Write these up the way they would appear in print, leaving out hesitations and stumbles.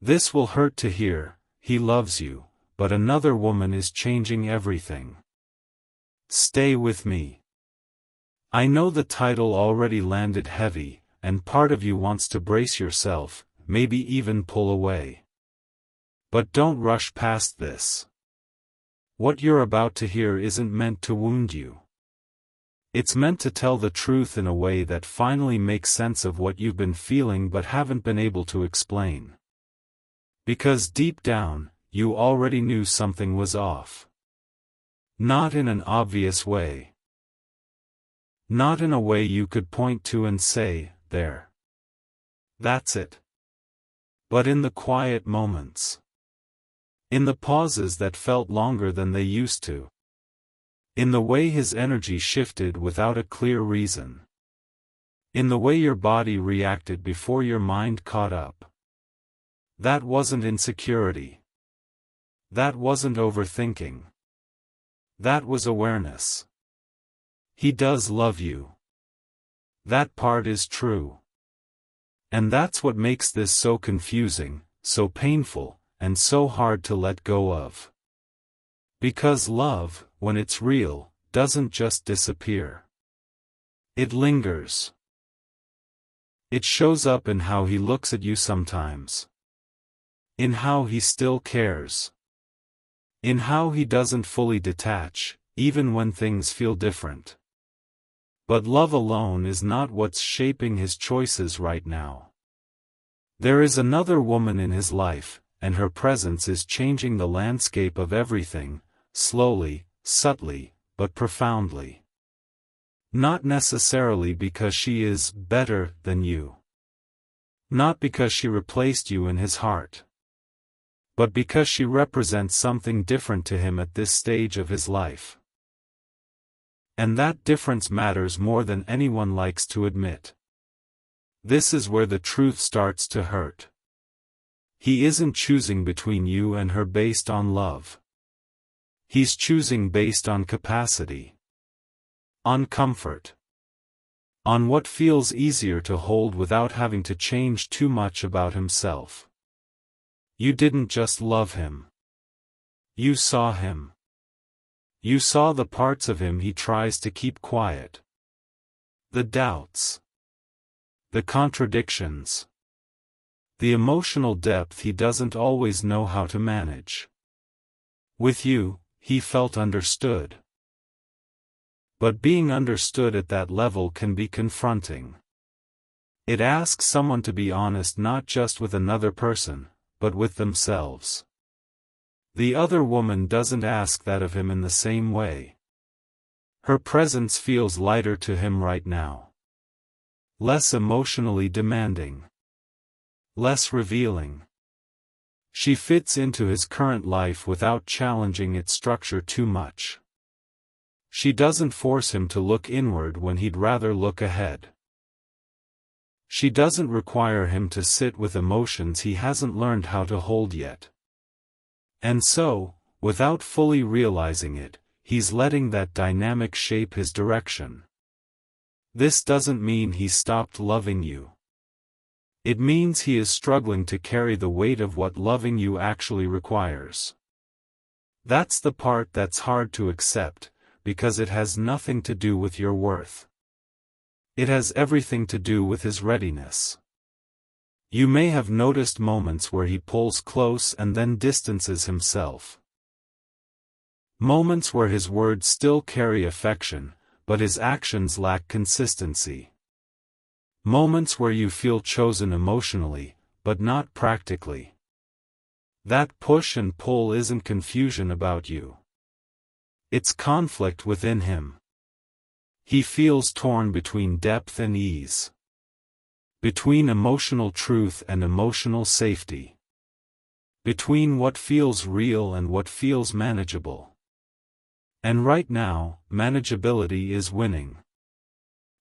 This will hurt to hear. He loves you, but another woman is changing everything. Stay with me. I know the title already landed heavy, and part of you wants to brace yourself, maybe even pull away. But don't rush past this. What you're about to hear isn't meant to wound you. It's meant to tell the truth in a way that finally makes sense of what you've been feeling but haven't been able to explain. Because deep down, you already knew something was off. Not in an obvious way. Not in a way you could point to and say, there. That's it. But in the quiet moments. In the pauses that felt longer than they used to. In the way his energy shifted without a clear reason. In the way your body reacted before your mind caught up. That wasn't insecurity. That wasn't overthinking. That was awareness. He does love you. That part is true. And that's what makes this so confusing, so painful, and so hard to let go of. Because love, when it's real, doesn't just disappear. It lingers. It shows up in how he looks at you sometimes. In how he still cares. In how he doesn't fully detach, even when things feel different. But love alone is not what's shaping his choices right now. There is another woman in his life, and her presence is changing the landscape of everything, slowly, subtly, but profoundly. Not necessarily because she is better than you. Not because she replaced you in his heart. But because she represents something different to him at this stage of his life. And that difference matters more than anyone likes to admit. This is where the truth starts to hurt. He isn't choosing between you and her based on love. He's choosing based on capacity. On comfort. On what feels easier to hold without having to change too much about himself. You didn't just love him. You saw him. You saw the parts of him he tries to keep quiet. The doubts. The contradictions. The emotional depth he doesn't always know how to manage. With you, he felt understood. But being understood at that level can be confronting. It asks someone to be honest not just with another person, but with themselves. The other woman doesn't ask that of him in the same way. Her presence feels lighter to him right now. Less emotionally demanding. Less revealing. She fits into his current life without challenging its structure too much. She doesn't force him to look inward when he'd rather look ahead. She doesn't require him to sit with emotions he hasn't learned how to hold yet. And so, without fully realizing it, he's letting that dynamic shape his direction. This doesn't mean he stopped loving you. It means he is struggling to carry the weight of what loving you actually requires. That's the part that's hard to accept, because it has nothing to do with your worth. It has everything to do with his readiness. You may have noticed moments where he pulls close and then distances himself. Moments where his words still carry affection, but his actions lack consistency. Moments where you feel chosen emotionally, but not practically. That push and pull isn't confusion about you. It's conflict within him. He feels torn between depth and ease. Between emotional truth and emotional safety. Between what feels real and what feels manageable. And right now, manageability is winning.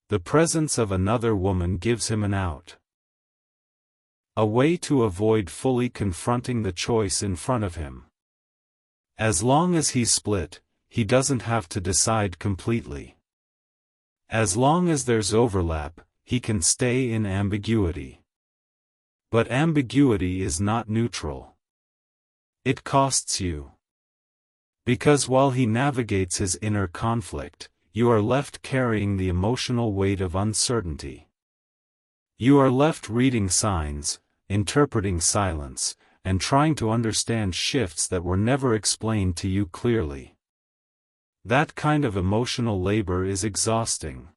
The presence of another woman gives him an out. A way to avoid fully confronting the choice in front of him. As long as he's split, he doesn't have to decide completely. As long as there's overlap, he can stay in ambiguity. But ambiguity is not neutral. It costs you. Because while he navigates his inner conflict, you are left carrying the emotional weight of uncertainty. You are left reading signs, interpreting silence, and trying to understand shifts that were never explained to you clearly. That kind of emotional labor is exhausting.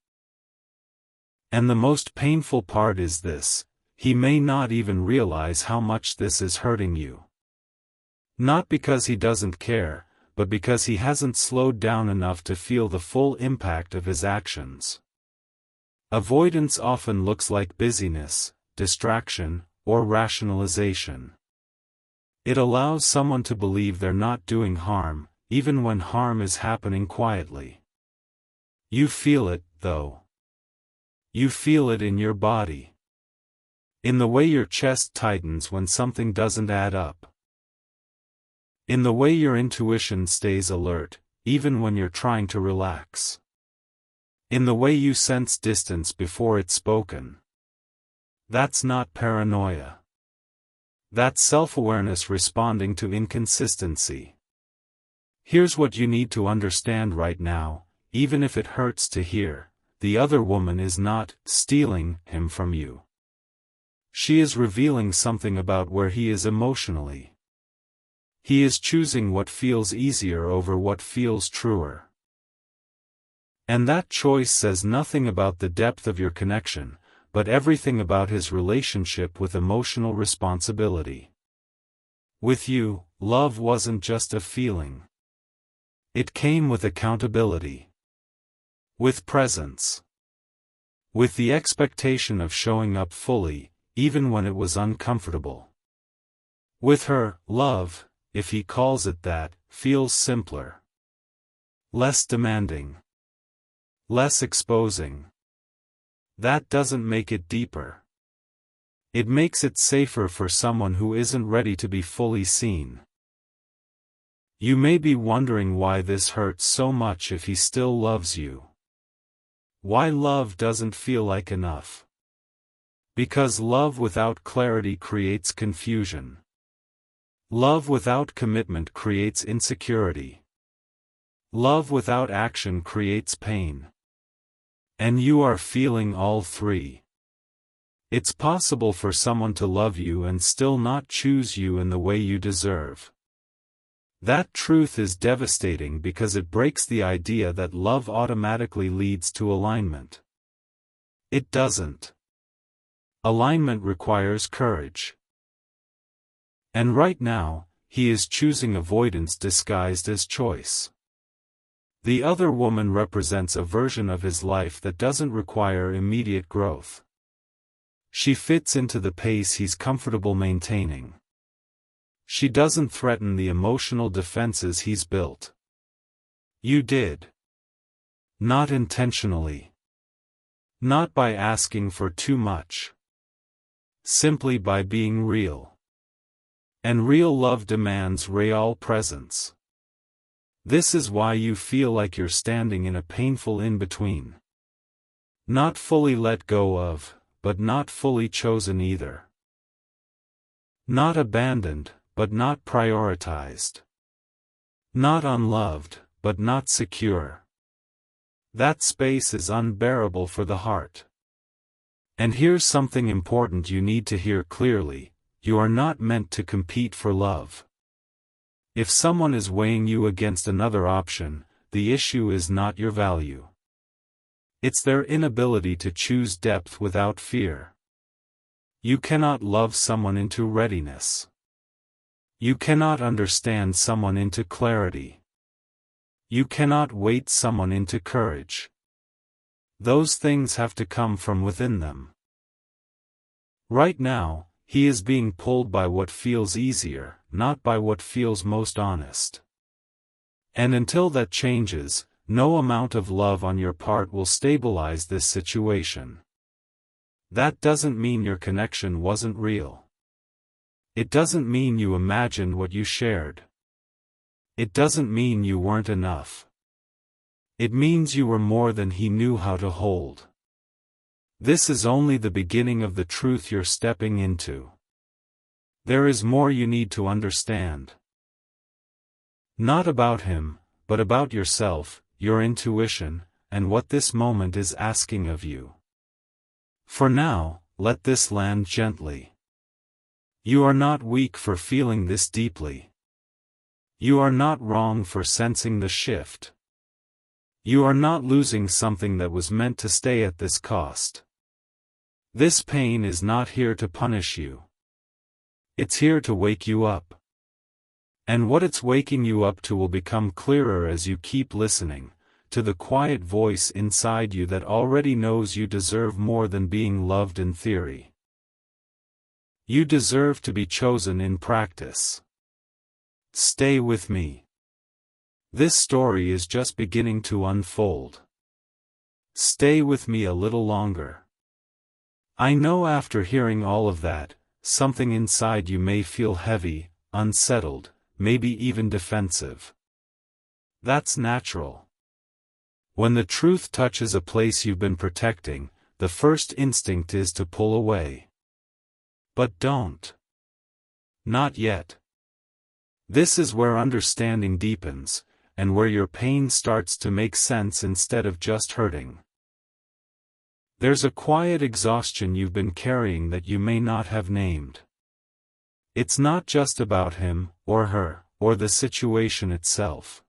And the most painful part is this: he may not even realize how much this is hurting you. Not because he doesn't care, but because he hasn't slowed down enough to feel the full impact of his actions. Avoidance often looks like busyness, distraction, or rationalization. It allows someone to believe they're not doing harm, even when harm is happening quietly. You feel it, though. You feel it in your body. In the way your chest tightens when something doesn't add up. In the way your intuition stays alert, even when you're trying to relax. In the way you sense distance before it's spoken. That's not paranoia. That's self-awareness responding to inconsistency. Here's what you need to understand right now, even if it hurts to hear: the other woman is not stealing him from you. She is revealing something about where he is emotionally. He is choosing what feels easier over what feels truer. And that choice says nothing about the depth of your connection, but everything about his relationship with emotional responsibility. With you, love wasn't just a feeling. It came with accountability. With presence. With the expectation of showing up fully, even when it was uncomfortable. With her, love, if he calls it that, feels simpler. Less demanding. Less exposing. That doesn't make it deeper. It makes it safer for someone who isn't ready to be fully seen. You may be wondering why this hurts so much if he still loves you. Why love doesn't feel like enough. Because love without clarity creates confusion. Love without commitment creates insecurity. Love without action creates pain. And you are feeling all three. It's possible for someone to love you and still not choose you in the way you deserve. That truth is devastating because it breaks the idea that love automatically leads to alignment. It doesn't. Alignment requires courage. And right now, he is choosing avoidance disguised as choice. The other woman represents a version of his life that doesn't require immediate growth. She fits into the pace he's comfortable maintaining. She doesn't threaten the emotional defenses he's built. You did. Not intentionally. Not by asking for too much. Simply by being real. And real love demands real presence. This is why you feel like you're standing in a painful in-between. Not fully let go of, but not fully chosen either. Not abandoned, but not prioritized. Not unloved, but not secure. That space is unbearable for the heart. And here's something important you need to hear clearly: you are not meant to compete for love. If someone is weighing you against another option, the issue is not your value. It's their inability to choose depth without fear. You cannot love someone into readiness. You cannot understand someone into clarity. You cannot wait someone into courage. Those things have to come from within them. Right now, he is being pulled by what feels easier, not by what feels most honest. And until that changes, no amount of love on your part will stabilize this situation. That doesn't mean your connection wasn't real. It doesn't mean you imagined what you shared. It doesn't mean you weren't enough. It means you were more than he knew how to hold. This is only the beginning of the truth you're stepping into. There is more you need to understand. Not about him, but about yourself, your intuition, and what this moment is asking of you. For now, let this land gently. You are not weak for feeling this deeply. You are not wrong for sensing the shift. You are not losing something that was meant to stay at this cost. This pain is not here to punish you. It's here to wake you up. And what it's waking you up to will become clearer as you keep listening, to the quiet voice inside you that already knows you deserve more than being loved in theory. You deserve to be chosen in practice. Stay with me. This story is just beginning to unfold. Stay with me a little longer. I know after hearing all of that, something inside you may feel heavy, unsettled, maybe even defensive. That's natural. When the truth touches a place you've been protecting, the first instinct is to pull away. But don't. Not yet. This is where understanding deepens, and where your pain starts to make sense instead of just hurting. There's a quiet exhaustion you've been carrying that you may not have named. It's not just about him, or her, or the situation itself.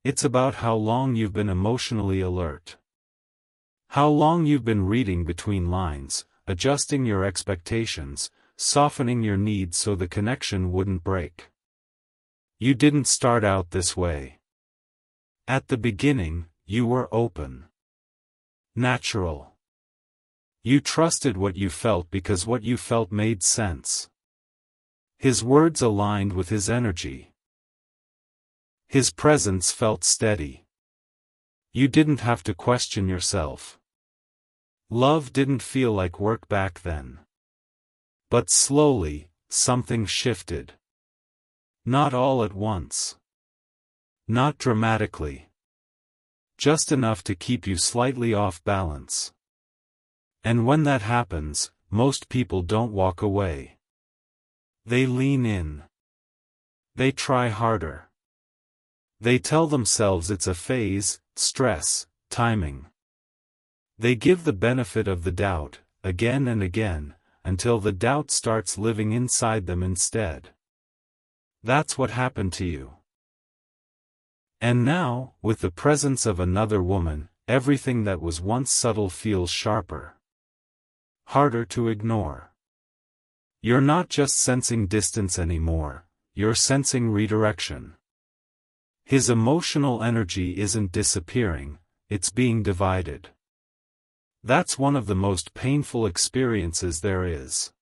It's about how long you've been emotionally alert. How long you've been reading between lines, adjusting your expectations, softening your needs so the connection wouldn't break. You didn't start out this way. At the beginning, you were open. Natural. You trusted what you felt because what you felt made sense. His words aligned with his energy. His presence felt steady. You didn't have to question yourself. Love didn't feel like work back then. But slowly, something shifted. Not all at once. Not dramatically. Just enough to keep you slightly off balance. And when that happens, most people don't walk away. They lean in. They try harder. They tell themselves it's a phase, stress, timing. They give the benefit of the doubt, again and again, until the doubt starts living inside them instead. That's what happened to you. And now, with the presence of another woman, everything that was once subtle feels sharper. Harder to ignore. You're not just sensing distance anymore, you're sensing redirection. His emotional energy isn't disappearing, it's being divided. That's one of the most painful experiences there is.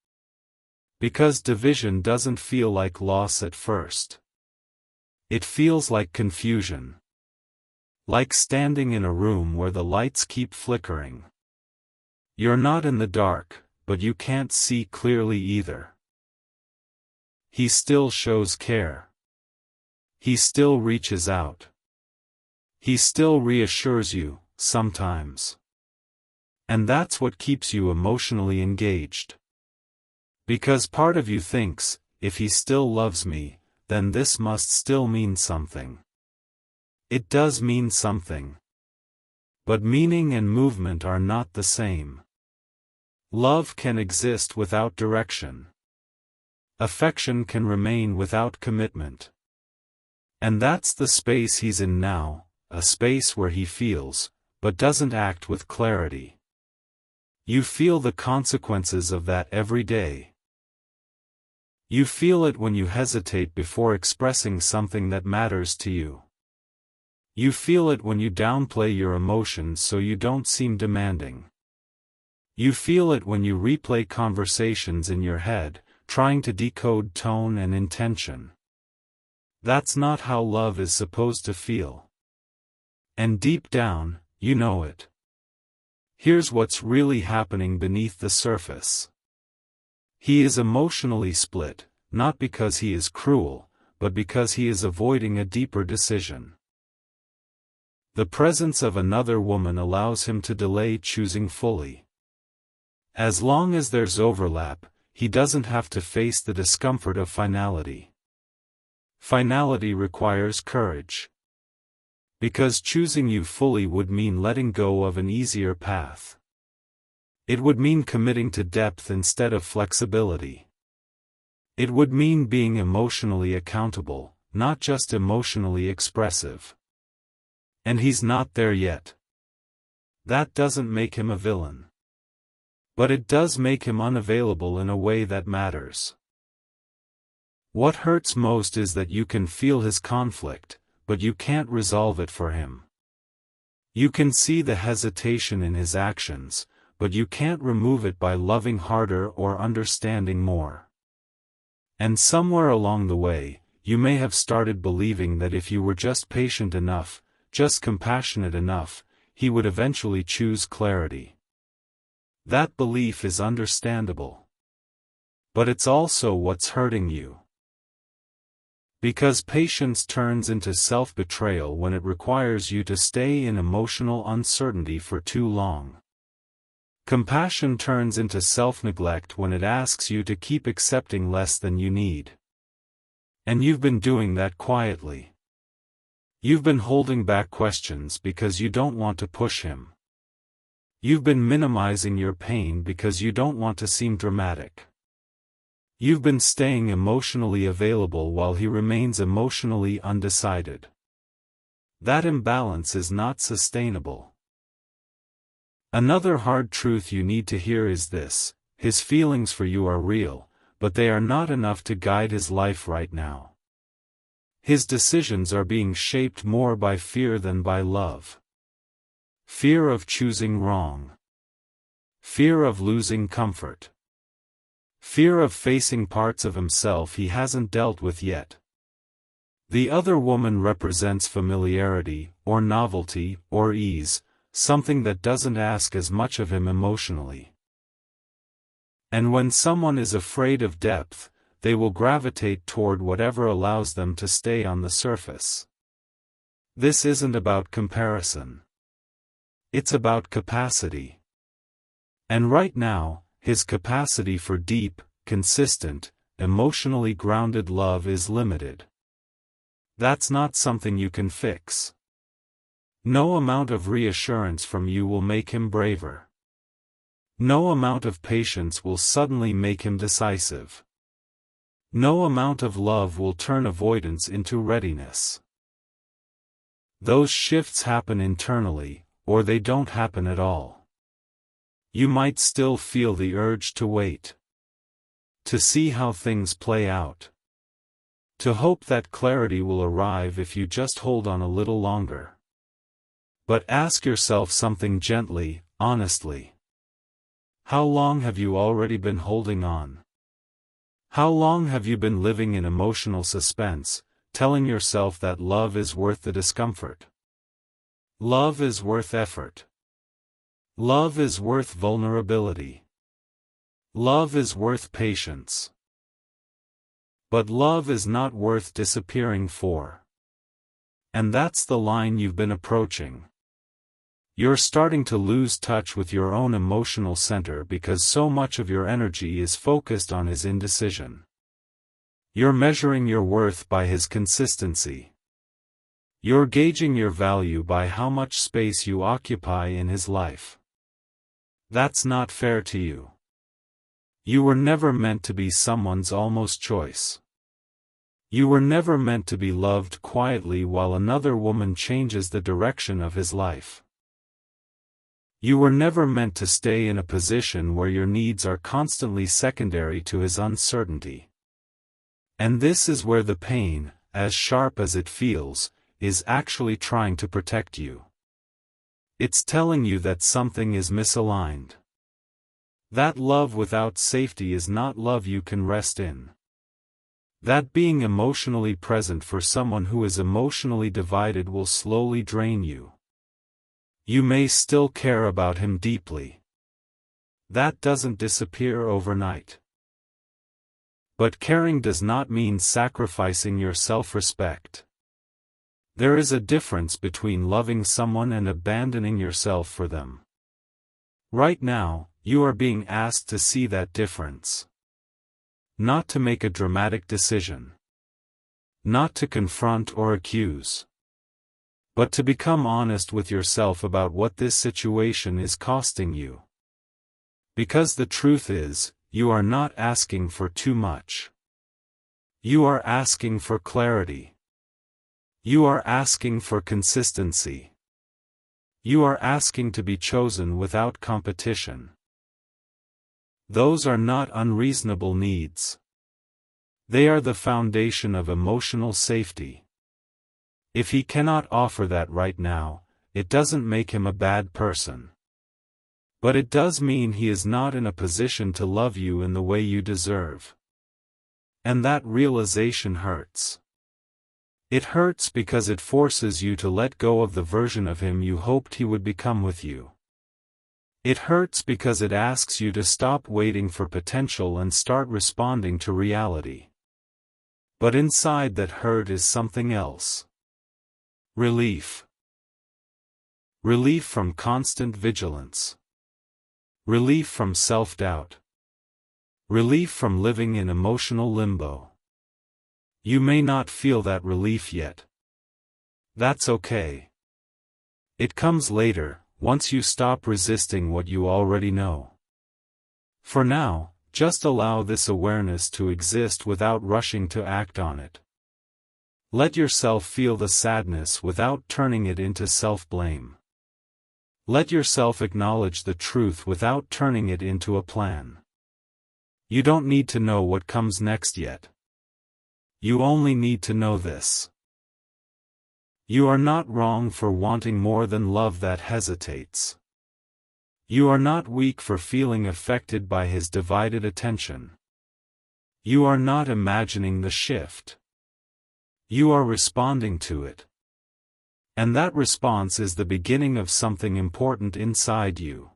Because division doesn't feel like loss at first. It feels like confusion. Like standing in a room where the lights keep flickering. You're not in the dark, but you can't see clearly either. He still shows care. He still reaches out. He still reassures you, sometimes. And that's what keeps you emotionally engaged. Because part of you thinks, if he still loves me, then this must still mean something. It does mean something. But meaning and movement are not the same. Love can exist without direction. Affection can remain without commitment. And that's the space he's in now, a space where he feels, but doesn't act with clarity. You feel the consequences of that every day. You feel it when you hesitate before expressing something that matters to you. You feel it when you downplay your emotions so you don't seem demanding. You feel it when you replay conversations in your head, trying to decode tone and intention. That's not how love is supposed to feel. And deep down, you know it. Here's what's really happening beneath the surface. He is emotionally split, not because he is cruel, but because he is avoiding a deeper decision. The presence of another woman allows him to delay choosing fully. As long as there's overlap, he doesn't have to face the discomfort of finality. Finality requires courage. Because choosing you fully would mean letting go of an easier path. It would mean committing to depth instead of flexibility. It would mean being emotionally accountable, not just emotionally expressive. And he's not there yet. That doesn't make him a villain. But it does make him unavailable in a way that matters. What hurts most is that you can feel his conflict, but you can't resolve it for him. You can see the hesitation in his actions, but you can't remove it by loving harder or understanding more. And somewhere along the way, you may have started believing that if you were just patient enough, just compassionate enough, he would eventually choose clarity. That belief is understandable. But it's also what's hurting you. Because patience turns into self-betrayal when it requires you to stay in emotional uncertainty for too long. Compassion turns into self-neglect when it asks you to keep accepting less than you need. And you've been doing that quietly. You've been holding back questions because you don't want to push him. You've been minimizing your pain because you don't want to seem dramatic. You've been staying emotionally available while he remains emotionally undecided. That imbalance is not sustainable. Another hard truth you need to hear is this: his feelings for you are real, but they are not enough to guide his life right now. His decisions are being shaped more by fear than by love. Fear of choosing wrong. Fear of losing comfort. Fear of facing parts of himself he hasn't dealt with yet. The other woman represents familiarity, or novelty, or ease, something that doesn't ask as much of him emotionally. And when someone is afraid of depth, they will gravitate toward whatever allows them to stay on the surface. This isn't about comparison. It's about capacity. And right now, his capacity for deep, consistent, emotionally grounded love is limited. That's not something you can fix. No amount of reassurance from you will make him braver. No amount of patience will suddenly make him decisive. No amount of love will turn avoidance into readiness. Those shifts happen internally, or they don't happen at all. You might still feel the urge to wait. To see how things play out. To hope that clarity will arrive if you just hold on a little longer. But ask yourself something gently, honestly. How long have you already been holding on? How long have you been living in emotional suspense, telling yourself that love is worth the discomfort? Love is worth effort. Love is worth vulnerability. Love is worth patience. But love is not worth disappearing for. And that's the line you've been approaching. You're starting to lose touch with your own emotional center because so much of your energy is focused on his indecision. You're measuring your worth by his consistency. You're gauging your value by how much space you occupy in his life. That's not fair to you. You were never meant to be someone's almost choice. You were never meant to be loved quietly while another woman changes the direction of his life. You were never meant to stay in a position where your needs are constantly secondary to his uncertainty. And this is where the pain, as sharp as it feels, is actually trying to protect you. It's telling you that something is misaligned. That love without safety is not love you can rest in. That being emotionally present for someone who is emotionally divided will slowly drain you. You may still care about him deeply. That doesn't disappear overnight. But caring does not mean sacrificing your self-respect. There is a difference between loving someone and abandoning yourself for them. Right now, you are being asked to see that difference. Not to make a dramatic decision. Not to confront or accuse. But to become honest with yourself about what this situation is costing you. Because the truth is, you are not asking for too much. You are asking for clarity. You are asking for consistency. You are asking to be chosen without competition. Those are not unreasonable needs. They are the foundation of emotional safety. If he cannot offer that right now, it doesn't make him a bad person. But it does mean he is not in a position to love you in the way you deserve. And that realization hurts. It hurts because it forces you to let go of the version of him you hoped he would become with you. It hurts because it asks you to stop waiting for potential and start responding to reality. But inside that hurt is something else. Relief. Relief from constant vigilance. Relief from self-doubt. Relief from living in emotional limbo. You may not feel that relief yet. That's okay. It comes later, once you stop resisting what you already know. For now, just allow this awareness to exist without rushing to act on it. Let yourself feel the sadness without turning it into self-blame. Let yourself acknowledge the truth without turning it into a plan. You don't need to know what comes next yet. You only need to know this. You are not wrong for wanting more than love that hesitates. You are not weak for feeling affected by his divided attention. You are not imagining the shift. You are responding to it. And that response is the beginning of something important inside you.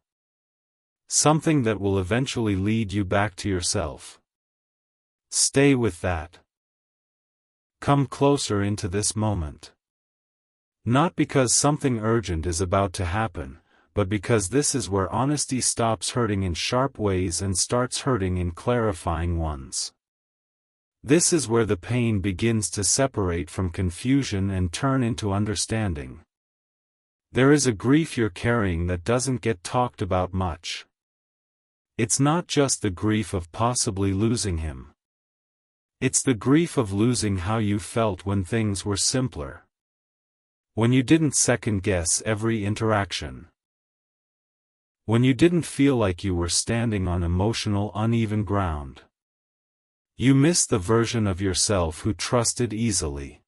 Something that will eventually lead you back to yourself. Stay with that. Come closer into this moment. Not because something urgent is about to happen, but because this is where honesty stops hurting in sharp ways and starts hurting in clarifying ones. This is where the pain begins to separate from confusion and turn into understanding. There is a grief you're carrying that doesn't get talked about much. It's not just the grief of possibly losing him. It's the grief of losing how you felt when things were simpler. When you didn't second-guess every interaction. When you didn't feel like you were standing on emotional uneven ground. You miss the version of yourself who trusted easily.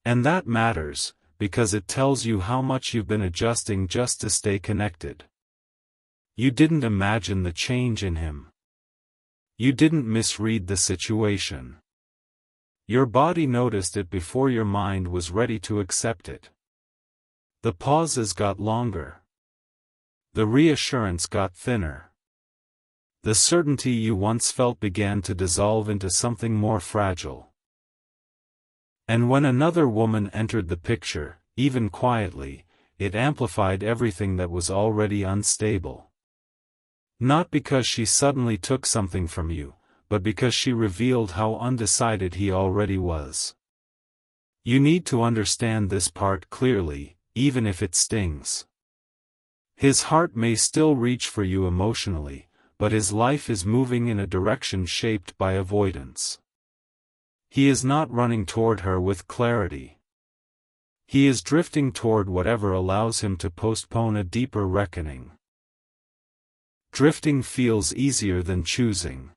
And that matters, because it tells you how much you've been adjusting just to stay connected. You didn't imagine the change in him. You didn't misread the situation. Your body noticed it before your mind was ready to accept it. The pauses got longer. The reassurance got thinner. The certainty you once felt began to dissolve into something more fragile. And when another woman entered the picture, even quietly, it amplified everything that was already unstable. Not because she suddenly took something from you, but because she revealed how undecided he already was. You need to understand this part clearly, even if it stings. His heart may still reach for you emotionally, but his life is moving in a direction shaped by avoidance. He is not running toward her with clarity. He is drifting toward whatever allows him to postpone a deeper reckoning. Drifting feels easier than choosing.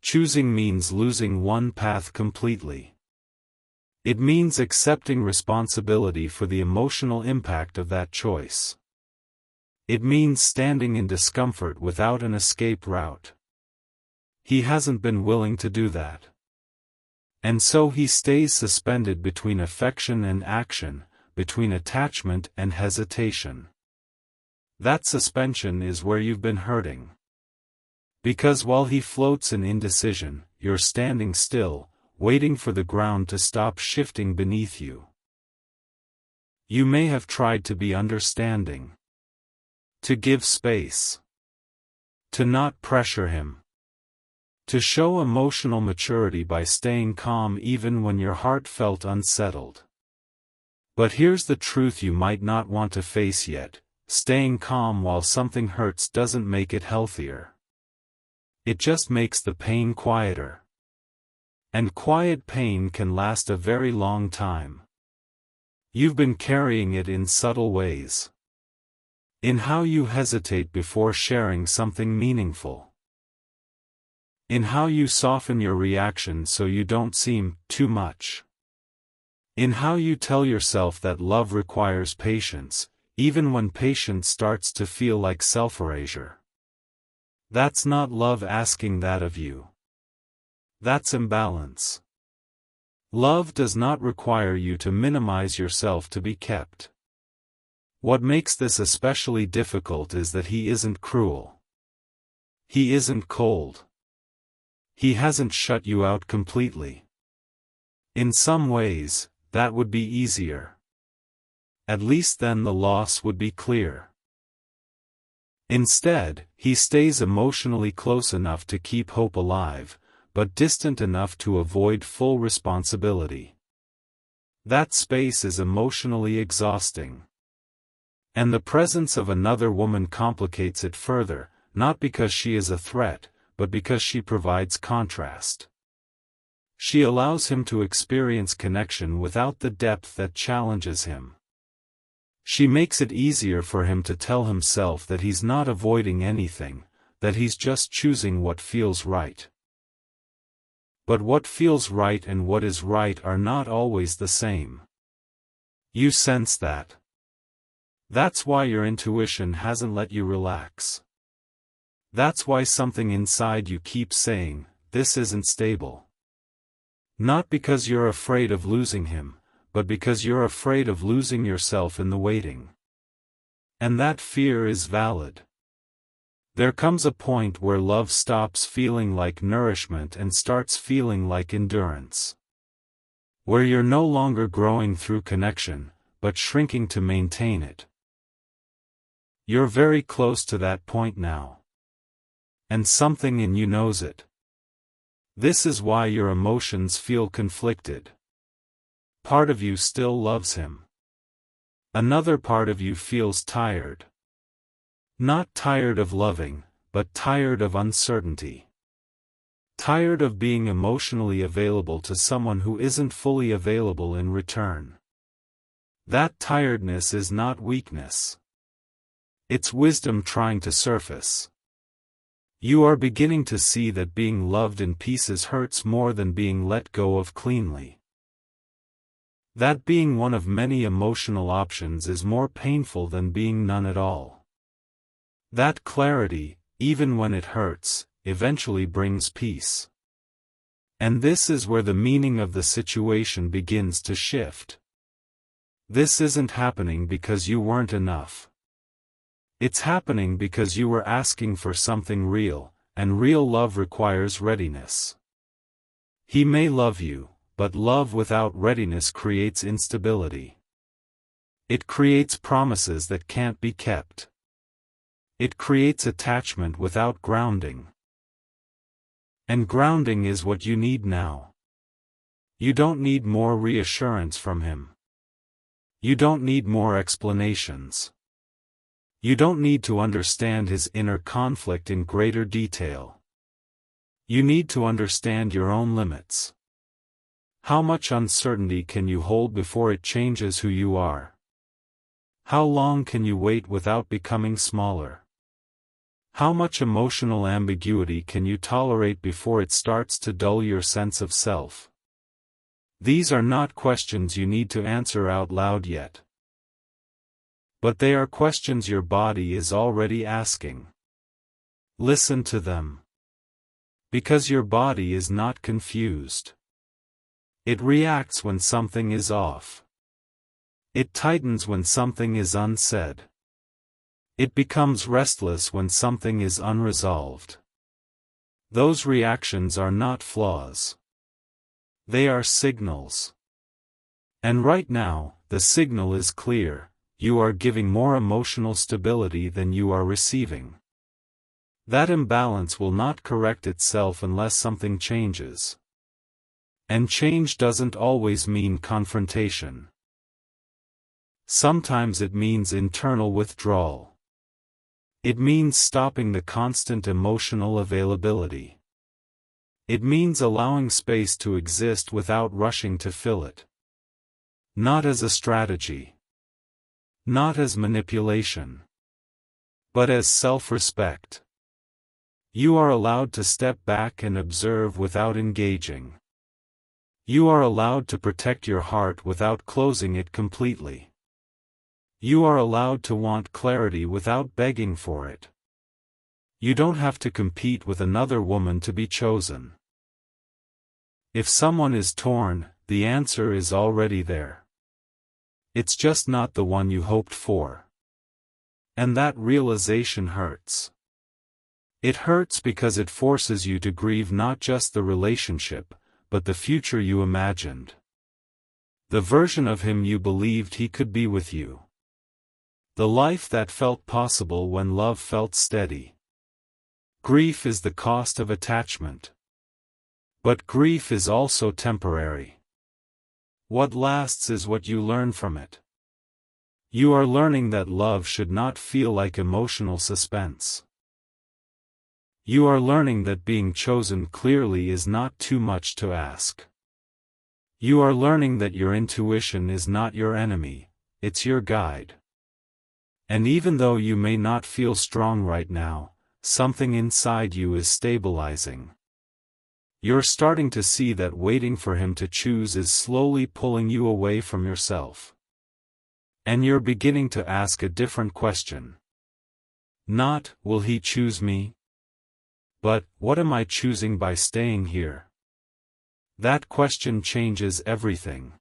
Choosing means losing one path completely. It means accepting responsibility for the emotional impact of that choice. It means standing in discomfort without an escape route. He hasn't been willing to do that. And so he stays suspended between affection and action, between attachment and hesitation. That suspension is where you've been hurting. Because while he floats in indecision, you're standing still, waiting for the ground to stop shifting beneath you. You may have tried to be understanding. To give space. To not pressure him. To show emotional maturity by staying calm even when your heart felt unsettled. But here's the truth you might not want to face yet: staying calm while something hurts doesn't make it healthier. It just makes the pain quieter. And quiet pain can last a very long time. You've been carrying it in subtle ways. In how you hesitate before sharing something meaningful. In how you soften your reaction so you don't seem too much. In how you tell yourself that love requires patience, even when patience starts to feel like self-erasure. That's not love asking that of you. That's imbalance. Love does not require you to minimize yourself to be kept. What makes this especially difficult is that he isn't cruel. He isn't cold. He hasn't shut you out completely. In some ways, that would be easier. At least then the loss would be clear. Instead, he stays emotionally close enough to keep hope alive, but distant enough to avoid full responsibility. That space is emotionally exhausting. And the presence of another woman complicates it further, not because she is a threat, but because she provides contrast. She allows him to experience connection without the depth that challenges him. She makes it easier for him to tell himself that he's not avoiding anything, that he's just choosing what feels right. But what feels right and what is right are not always the same. You sense that. That's why your intuition hasn't let you relax. That's why something inside you keeps saying, this isn't stable. Not because you're afraid of losing him, but because you're afraid of losing yourself in the waiting. And that fear is valid. There comes a point where love stops feeling like nourishment and starts feeling like endurance. Where you're no longer growing through connection, but shrinking to maintain it. You're very close to that point now. And something in you knows it. This is why your emotions feel conflicted. Part of you still loves him. Another part of you feels tired. Not tired of loving, but tired of uncertainty. Tired of being emotionally available to someone who isn't fully available in return. That tiredness is not weakness. It's wisdom trying to surface. You are beginning to see that being loved in pieces hurts more than being let go of cleanly. That being one of many emotional options is more painful than being none at all. That clarity, even when it hurts, eventually brings peace. And this is where the meaning of the situation begins to shift. This isn't happening because you weren't enough. It's happening because you were asking for something real, and real love requires readiness. He may love you, but love without readiness creates instability. It creates promises that can't be kept. It creates attachment without grounding. And grounding is what you need now. You don't need more reassurance from him. You don't need more explanations. You don't need to understand his inner conflict in greater detail. You need to understand your own limits. How much uncertainty can you hold before it changes who you are? How long can you wait without becoming smaller? How much emotional ambiguity can you tolerate before it starts to dull your sense of self? These are not questions you need to answer out loud yet. But they are questions your body is already asking. Listen to them. Because your body is not confused. It reacts when something is off. It tightens when something is unsaid. It becomes restless when something is unresolved. Those reactions are not flaws. They are signals. And right now, the signal is clear. You are giving more emotional stability than you are receiving. That imbalance will not correct itself unless something changes. And change doesn't always mean confrontation. Sometimes it means internal withdrawal. It means stopping the constant emotional availability. It means allowing space to exist without rushing to fill it. Not as a strategy. Not as manipulation. But as self-respect. You are allowed to step back and observe without engaging. You are allowed to protect your heart without closing it completely. You are allowed to want clarity without begging for it. You don't have to compete with another woman to be chosen. If someone is torn, the answer is already there. It's just not the one you hoped for. And that realization hurts. It hurts because it forces you to grieve not just the relationship, but the future you imagined. The version of him you believed he could be with you. The life that felt possible when love felt steady. Grief is the cost of attachment. But grief is also temporary. What lasts is what you learn from it. You are learning that love should not feel like emotional suspense. You are learning that being chosen clearly is not too much to ask. You are learning that your intuition is not your enemy, it's your guide. And even though you may not feel strong right now, something inside you is stabilizing. You're starting to see that waiting for him to choose is slowly pulling you away from yourself. And you're beginning to ask a different question. Not, will he choose me? But, what am I choosing by staying here? That question changes everything.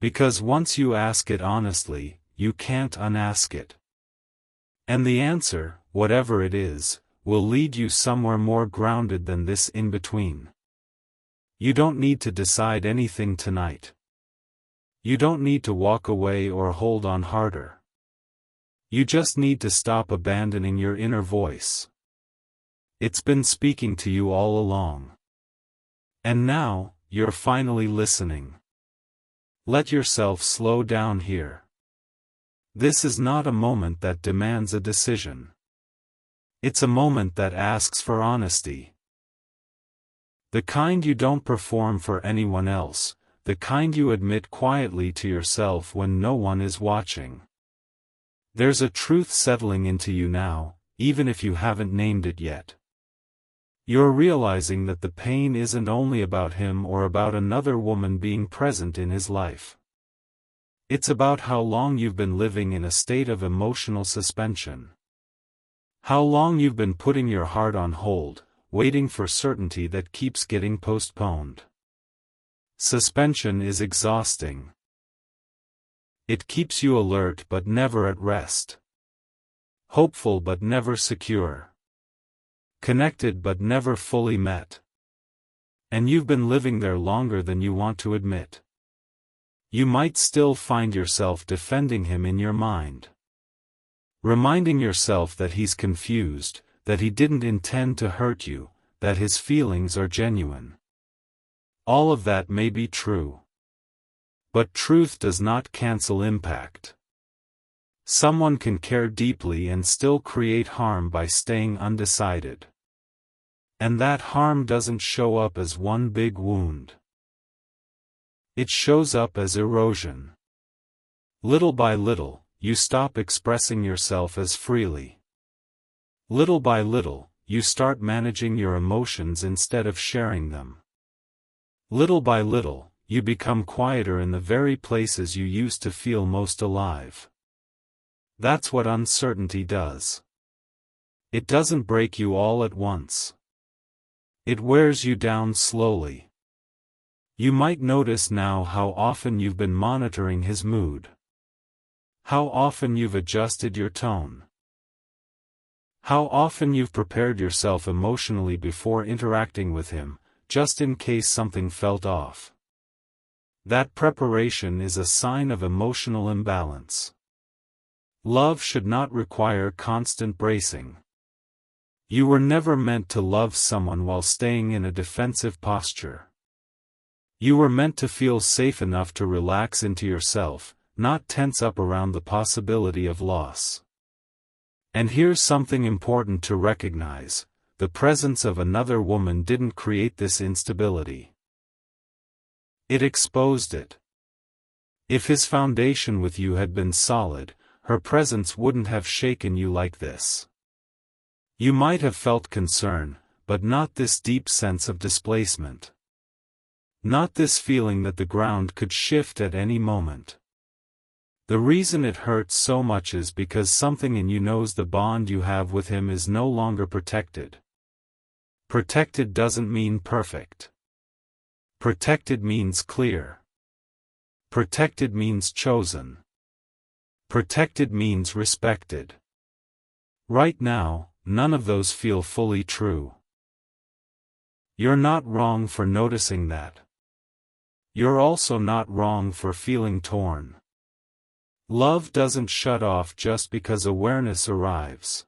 Because once you ask it honestly, you can't unask it. And the answer, whatever it is, will lead you somewhere more grounded than this in-between. You don't need to decide anything tonight. You don't need to walk away or hold on harder. You just need to stop abandoning your inner voice. It's been speaking to you all along. And now, you're finally listening. Let yourself slow down here. This is not a moment that demands a decision. It's a moment that asks for honesty. The kind you don't perform for anyone else, the kind you admit quietly to yourself when no one is watching. There's a truth settling into you now, even if you haven't named it yet. You're realizing that the pain isn't only about him or about another woman being present in his life. It's about how long you've been living in a state of emotional suspension. How long you've been putting your heart on hold, waiting for certainty that keeps getting postponed. Suspension is exhausting. It keeps you alert but never at rest. Hopeful but never secure. Connected but never fully met. And you've been living there longer than you want to admit. You might still find yourself defending him in your mind. Reminding yourself that he's confused, that he didn't intend to hurt you, that his feelings are genuine. All of that may be true. But truth does not cancel impact. Someone can care deeply and still create harm by staying undecided. And that harm doesn't show up as one big wound. It shows up as erosion. Little by little, you stop expressing yourself as freely. Little by little, you start managing your emotions instead of sharing them. Little by little, you become quieter in the very places you used to feel most alive. That's what uncertainty does. It doesn't break you all at once. It wears you down slowly. You might notice now how often you've been monitoring his mood. How often you've adjusted your tone. How often you've prepared yourself emotionally before interacting with him, just in case something felt off. That preparation is a sign of emotional imbalance. Love should not require constant bracing. You were never meant to love someone while staying in a defensive posture. You were meant to feel safe enough to relax into yourself, not tense up around the possibility of loss. And here's something important to recognize: the presence of another woman didn't create this instability. It exposed it. If his foundation with you had been solid, her presence wouldn't have shaken you like this. You might have felt concern, but not this deep sense of displacement. Not this feeling that the ground could shift at any moment. The reason it hurts so much is because something in you knows the bond you have with him is no longer protected. Protected doesn't mean perfect. Protected means clear. Protected means chosen. Protected means respected. Right now, none of those feel fully true. You're not wrong for noticing that. You're also not wrong for feeling torn. Love doesn't shut off just because awareness arrives.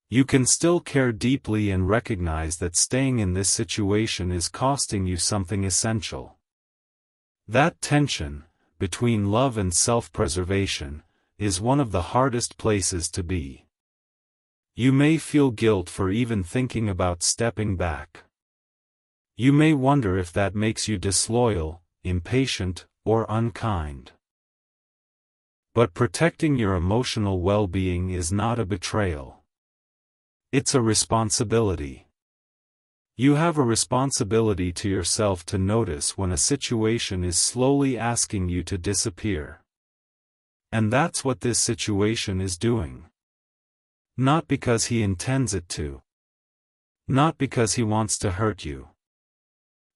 You can still care deeply and recognize that staying in this situation is costing you something essential. That tension, between love and self-preservation, is one of the hardest places to be. You may feel guilt for even thinking about stepping back. You may wonder if that makes you disloyal, impatient, or unkind. But protecting your emotional well-being is not a betrayal. It's a responsibility. You have a responsibility to yourself to notice when a situation is slowly asking you to disappear. And that's what this situation is doing. Not because he intends it to. Not because he wants to hurt you.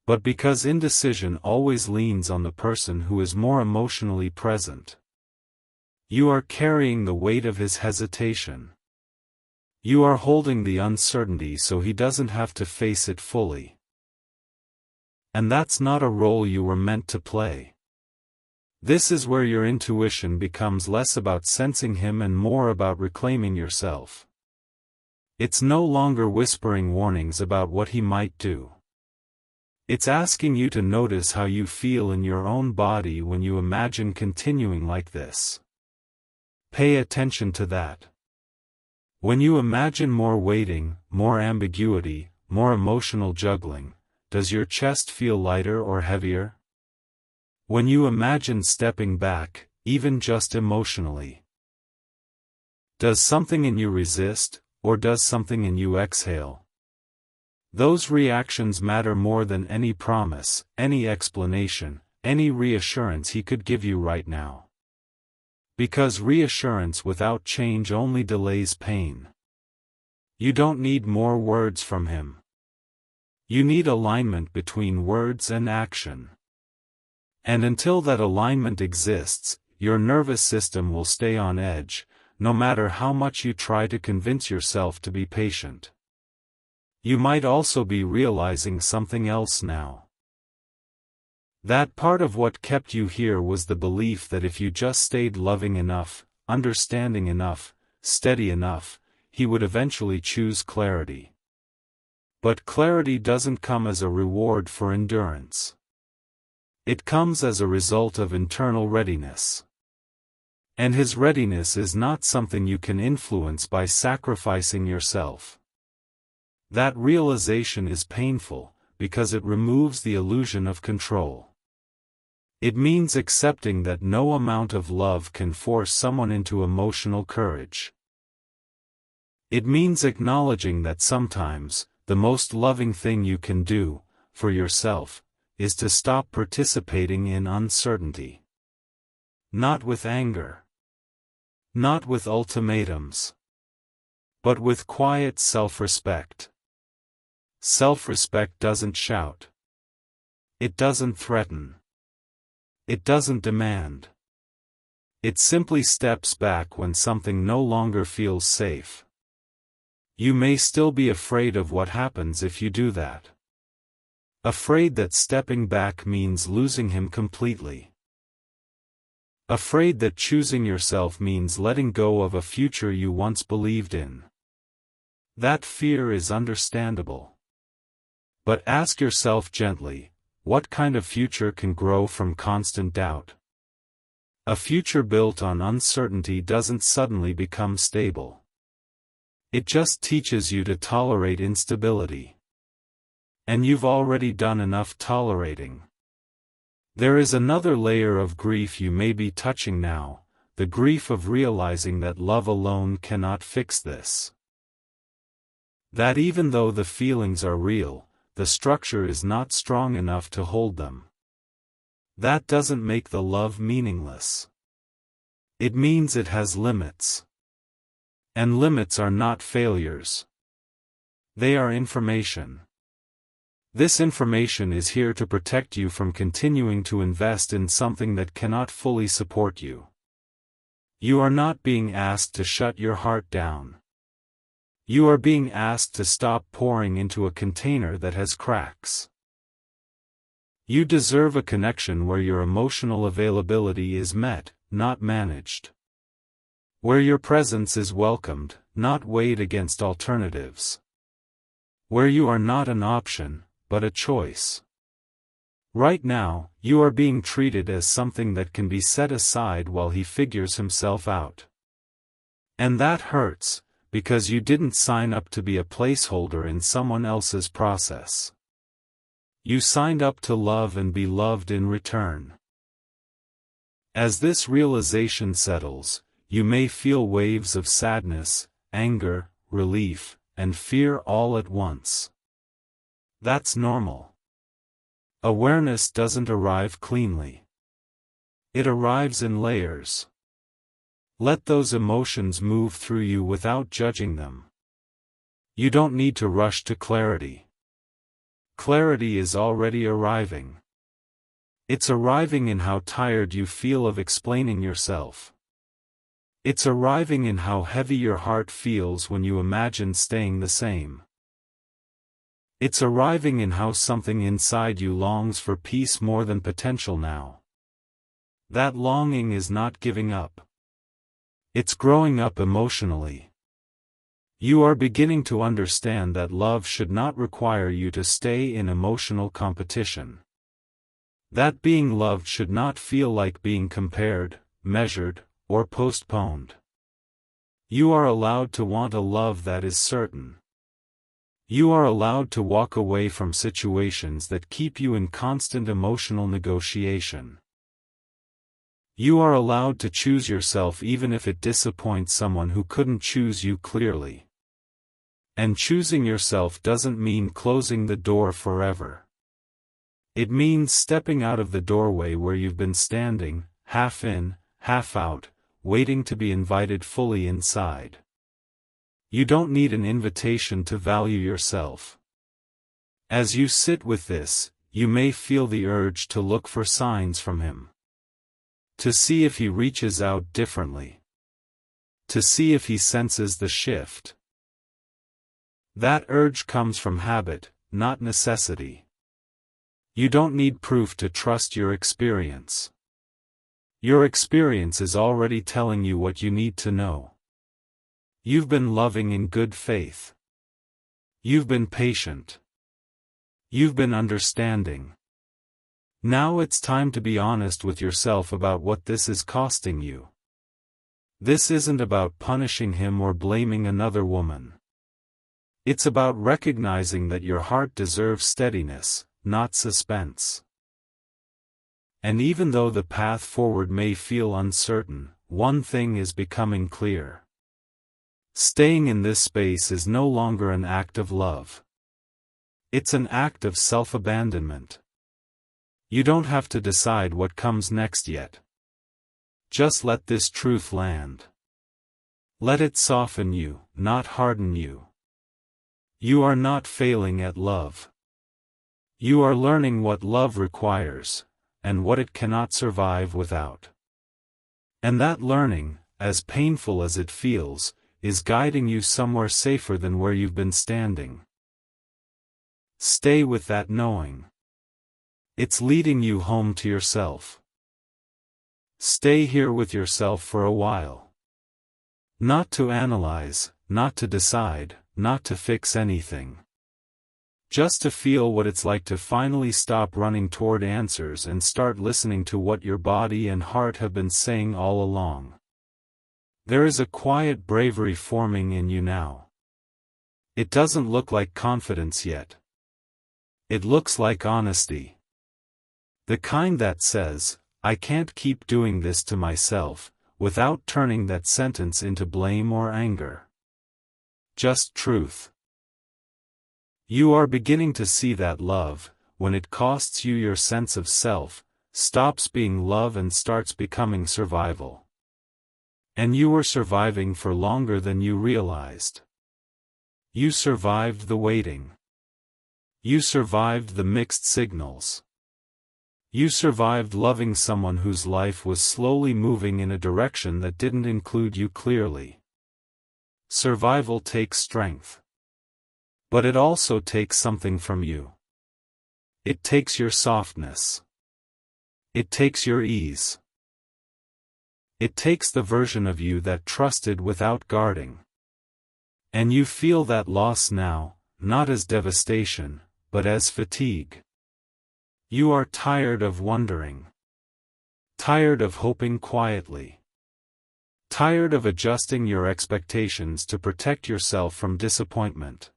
But because indecision always leans on the person who is more emotionally present. You are carrying the weight of his hesitation. You are holding the uncertainty so he doesn't have to face it fully. And that's not a role you were meant to play. This is where your intuition becomes less about sensing him and more about reclaiming yourself. It's no longer whispering warnings about what he might do. It's asking you to notice how you feel in your own body when you imagine continuing like this. Pay attention to that. When you imagine more waiting, more ambiguity, more emotional juggling, does your chest feel lighter or heavier? When you imagine stepping back, even just emotionally, does something in you resist, or does something in you exhale? Those reactions matter more than any promise, any explanation, any reassurance he could give you right now. Because reassurance without change only delays pain. You don't need more words from him. You need alignment between words and action. And until that alignment exists, your nervous system will stay on edge, no matter how much you try to convince yourself to be patient. You might also be realizing something else now. That part of what kept you here was the belief that if you just stayed loving enough, understanding enough, steady enough, he would eventually choose clarity. But clarity doesn't come as a reward for endurance. It comes as a result of internal readiness. And his readiness is not something you can influence by sacrificing yourself. That realization is painful, because it removes the illusion of control. It means accepting that no amount of love can force someone into emotional courage. It means acknowledging that sometimes, the most loving thing you can do, for yourself, is to stop participating in uncertainty. Not with anger. Not with ultimatums. But with quiet self-respect. Self-respect doesn't shout. It doesn't threaten. It doesn't demand. It simply steps back when something no longer feels safe. You may still be afraid of what happens if you do that. Afraid that stepping back means losing him completely. Afraid that choosing yourself means letting go of a future you once believed in. That fear is understandable. But ask yourself gently, what kind of future can grow from constant doubt? A future built on uncertainty doesn't suddenly become stable. It just teaches you to tolerate instability. And you've already done enough tolerating. There is another layer of grief you may be touching now, the grief of realizing that love alone cannot fix this. That even though the feelings are real, the structure is not strong enough to hold them. That doesn't make the love meaningless. It means it has limits. And limits are not failures. They are information. This information is here to protect you from continuing to invest in something that cannot fully support you. You are not being asked to shut your heart down. You are being asked to stop pouring into a container that has cracks. You deserve a connection where your emotional availability is met, not managed. Where your presence is welcomed, not weighed against alternatives. Where you are not an option, but a choice. Right now, you are being treated as something that can be set aside while he figures himself out. And that hurts, because you didn't sign up to be a placeholder in someone else's process. You signed up to love and be loved in return. As this realization settles, you may feel waves of sadness, anger, relief, and fear all at once. That's normal. Awareness doesn't arrive cleanly. It arrives in layers. Let those emotions move through you without judging them. You don't need to rush to clarity. Clarity is already arriving. It's arriving in how tired you feel of explaining yourself. It's arriving in how heavy your heart feels when you imagine staying the same. It's arriving in how something inside you longs for peace more than potential now. That longing is not giving up. It's growing up emotionally. You are beginning to understand that love should not require you to stay in emotional competition. That being loved should not feel like being compared, measured, or postponed. You are allowed to want a love that is certain. You are allowed to walk away from situations that keep you in constant emotional negotiation. You are allowed to choose yourself even if it disappoints someone who couldn't choose you clearly. And choosing yourself doesn't mean closing the door forever. It means stepping out of the doorway where you've been standing, half in, half out, waiting to be invited fully inside. You don't need an invitation to value yourself. As you sit with this, you may feel the urge to look for signs from him. To see if he reaches out differently. To see if he senses the shift. That urge comes from habit, not necessity. You don't need proof to trust your experience. Your experience is already telling you what you need to know. You've been loving in good faith. You've been patient. You've been understanding. Now it's time to be honest with yourself about what this is costing you. This isn't about punishing him or blaming another woman. It's about recognizing that your heart deserves steadiness, not suspense. And even though the path forward may feel uncertain, one thing is becoming clear. Staying in this space is no longer an act of love. It's an act of self-abandonment. You don't have to decide what comes next yet. Just let this truth land. Let it soften you, not harden you. You are not failing at love. You are learning what love requires, and what it cannot survive without. And that learning, as painful as it feels, is guiding you somewhere safer than where you've been standing. Stay with that knowing. It's leading you home to yourself. Stay here with yourself for a while. Not to analyze, not to decide, not to fix anything. Just to feel what it's like to finally stop running toward answers and start listening to what your body and heart have been saying all along. There is a quiet bravery forming in you now. It doesn't look like confidence yet. It looks like honesty. The kind that says, "I can't keep doing this to myself," without turning that sentence into blame or anger. Just truth. You are beginning to see that love, when it costs you your sense of self, stops being love and starts becoming survival. And you were surviving for longer than you realized. You survived the waiting. You survived the mixed signals. You survived loving someone whose life was slowly moving in a direction that didn't include you clearly. Survival takes strength. But it also takes something from you. It takes your softness. It takes your ease. It takes the version of you that trusted without guarding. And you feel that loss now, not as devastation, but as fatigue. You are tired of wondering. Tired of hoping quietly. Tired of adjusting your expectations to protect yourself from disappointment.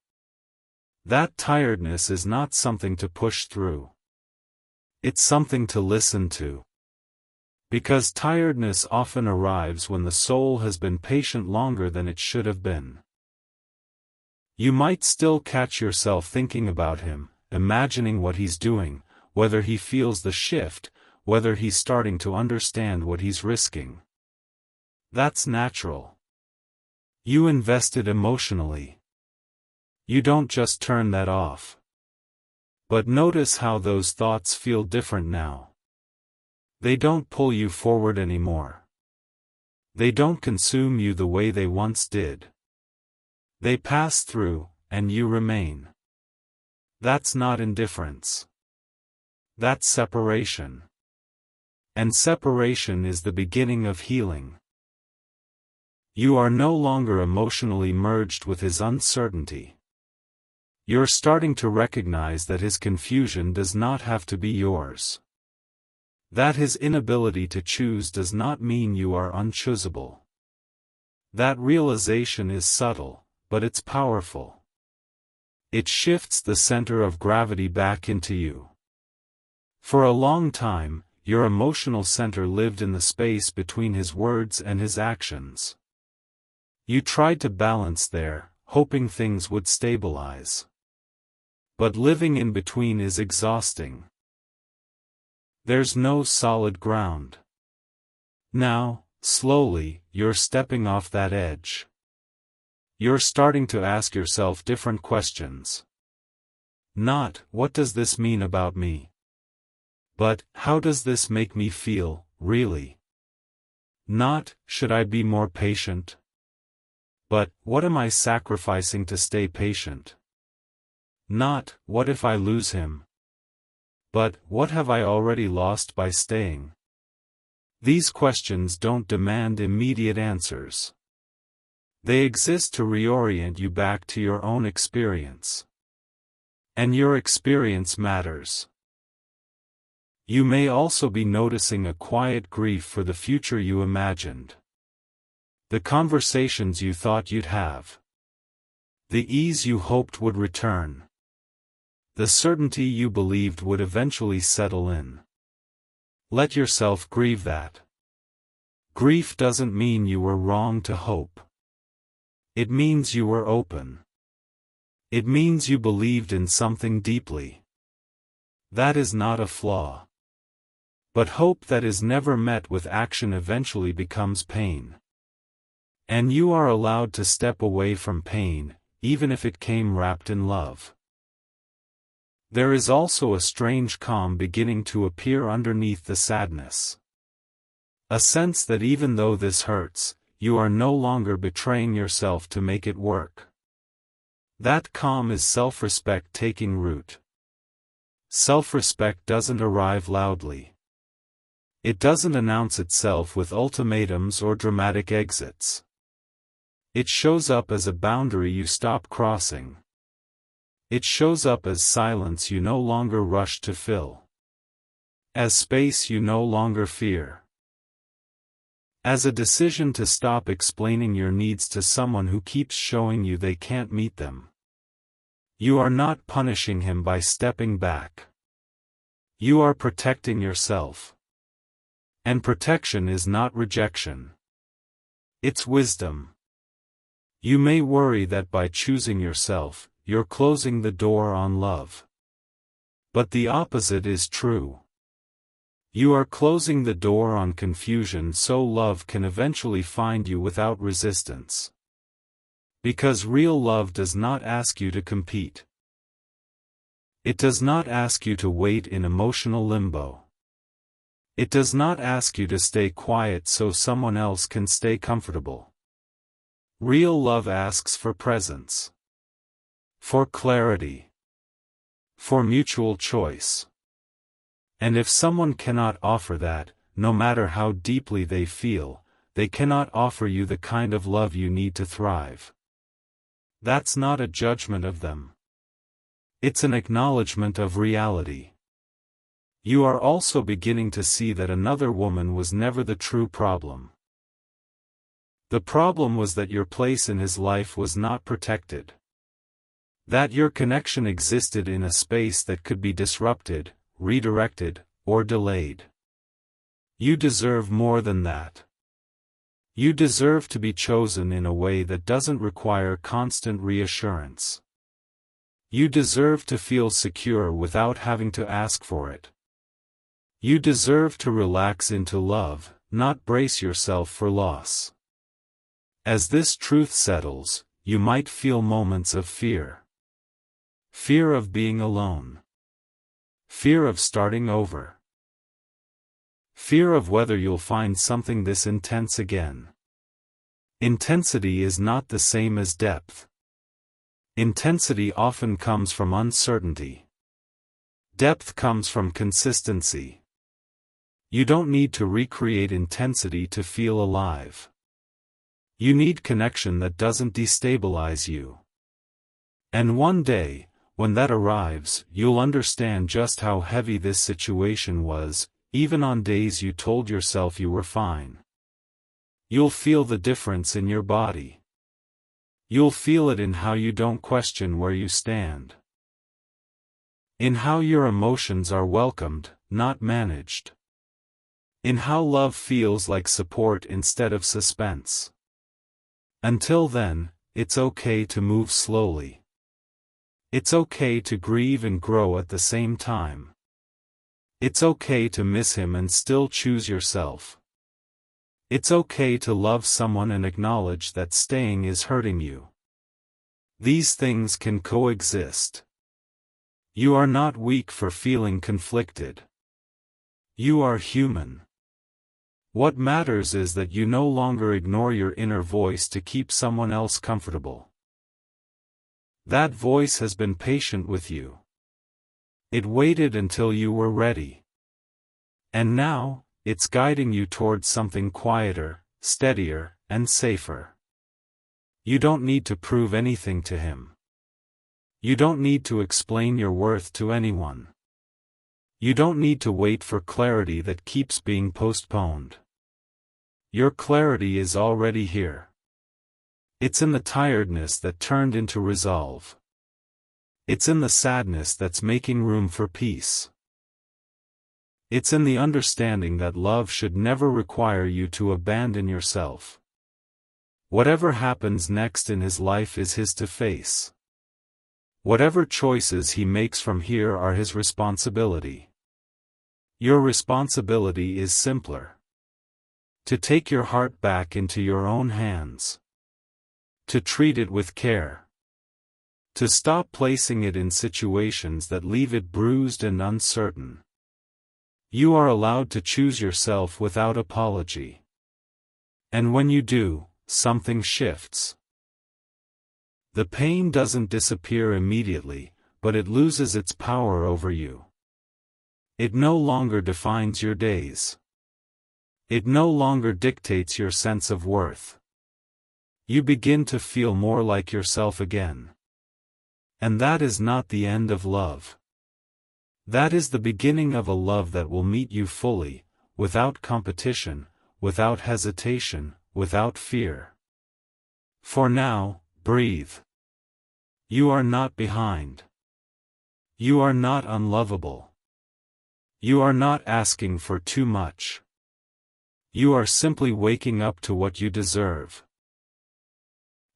That tiredness is not something to push through. It's something to listen to. Because tiredness often arrives when the soul has been patient longer than it should have been. You might still catch yourself thinking about him, imagining what he's doing, whether he feels the shift, whether he's starting to understand what he's risking. That's natural. You invested emotionally. You don't just turn that off. But notice how those thoughts feel different now. They don't pull you forward anymore. They don't consume you the way they once did. They pass through, and you remain. That's not indifference. That's separation. And separation is the beginning of healing. You are no longer emotionally merged with his uncertainty. You're starting to recognize that his confusion does not have to be yours. That his inability to choose does not mean you are unchoosable. That realization is subtle, but it's powerful. It shifts the center of gravity back into you. For a long time, your emotional center lived in the space between his words and his actions. You tried to balance there, hoping things would stabilize. But living in between is exhausting. There's no solid ground. Now, slowly, you're stepping off that edge. You're starting to ask yourself different questions. Not, what does this mean about me? But, how does this make me feel, really? Not, should I be more patient? But, what am I sacrificing to stay patient? Not, what if I lose him? But, what have I already lost by staying? These questions don't demand immediate answers. They exist to reorient you back to your own experience. And your experience matters. You may also be noticing a quiet grief for the future you imagined. The conversations you thought you'd have. The ease you hoped would return. The certainty you believed would eventually settle in. Let yourself grieve that. Grief doesn't mean you were wrong to hope. It means you were open. It means you believed in something deeply. That is not a flaw. But hope that is never met with action eventually becomes pain. And you are allowed to step away from pain, even if it came wrapped in love. There is also a strange calm beginning to appear underneath the sadness. A sense that even though this hurts, you are no longer betraying yourself to make it work. That calm is self-respect taking root. Self-respect doesn't arrive loudly. It doesn't announce itself with ultimatums or dramatic exits. It shows up as a boundary you stop crossing. It shows up as silence you no longer rush to fill. As space you no longer fear. As a decision to stop explaining your needs to someone who keeps showing you they can't meet them. You are not punishing him by stepping back. You are protecting yourself. And protection is not rejection. It's wisdom. You may worry that by choosing yourself, you're closing the door on love. But the opposite is true. You are closing the door on confusion so love can eventually find you without resistance. Because real love does not ask you to compete. It does not ask you to wait in emotional limbo. It does not ask you to stay quiet so someone else can stay comfortable. Real love asks for presence. For clarity. For mutual choice. And if someone cannot offer that, no matter how deeply they feel, they cannot offer you the kind of love you need to thrive. That's not a judgment of them. It's an acknowledgement of reality. You are also beginning to see that another woman was never the true problem. The problem was that your place in his life was not protected. That your connection existed in a space that could be disrupted, redirected, or delayed. You deserve more than that. You deserve to be chosen in a way that doesn't require constant reassurance. You deserve to feel secure without having to ask for it. You deserve to relax into love, not brace yourself for loss. As this truth settles, you might feel moments of fear. Fear of being alone. Fear of starting over. Fear of whether you'll find something this intense again. Intensity is not the same as depth. Intensity often comes from uncertainty. Depth comes from consistency. You don't need to recreate intensity to feel alive. You need connection that doesn't destabilize you. And one day, when that arrives, you'll understand just how heavy this situation was, even on days you told yourself you were fine. You'll feel the difference in your body. You'll feel it in how you don't question where you stand. In how your emotions are welcomed, not managed. In how love feels like support instead of suspense. Until then, it's okay to move slowly. It's okay to grieve and grow at the same time. It's okay to miss him and still choose yourself. It's okay to love someone and acknowledge that staying is hurting you. These things can coexist. You are not weak for feeling conflicted. You are human. What matters is that you no longer ignore your inner voice to keep someone else comfortable. That voice has been patient with you. It waited until you were ready. And now, it's guiding you towards something quieter, steadier, and safer. You don't need to prove anything to him. You don't need to explain your worth to anyone. You don't need to wait for clarity that keeps being postponed. Your clarity is already here. It's in the tiredness that turned into resolve. It's in the sadness that's making room for peace. It's in the understanding that love should never require you to abandon yourself. Whatever happens next in his life is his to face. Whatever choices he makes from here are his responsibility. Your responsibility is simpler. To take your heart back into your own hands. To treat it with care. To stop placing it in situations that leave it bruised and uncertain. You are allowed to choose yourself without apology. And when you do, something shifts. The pain doesn't disappear immediately, but it loses its power over you. It no longer defines your days. It no longer dictates your sense of worth. You begin to feel more like yourself again. And that is not the end of love. That is the beginning of a love that will meet you fully, without competition, without hesitation, without fear. For now, breathe. You are not behind. You are not unlovable. You are not asking for too much. You are simply waking up to what you deserve.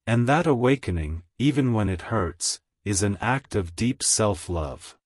And that awakening, even when it hurts, is an act of deep self-love.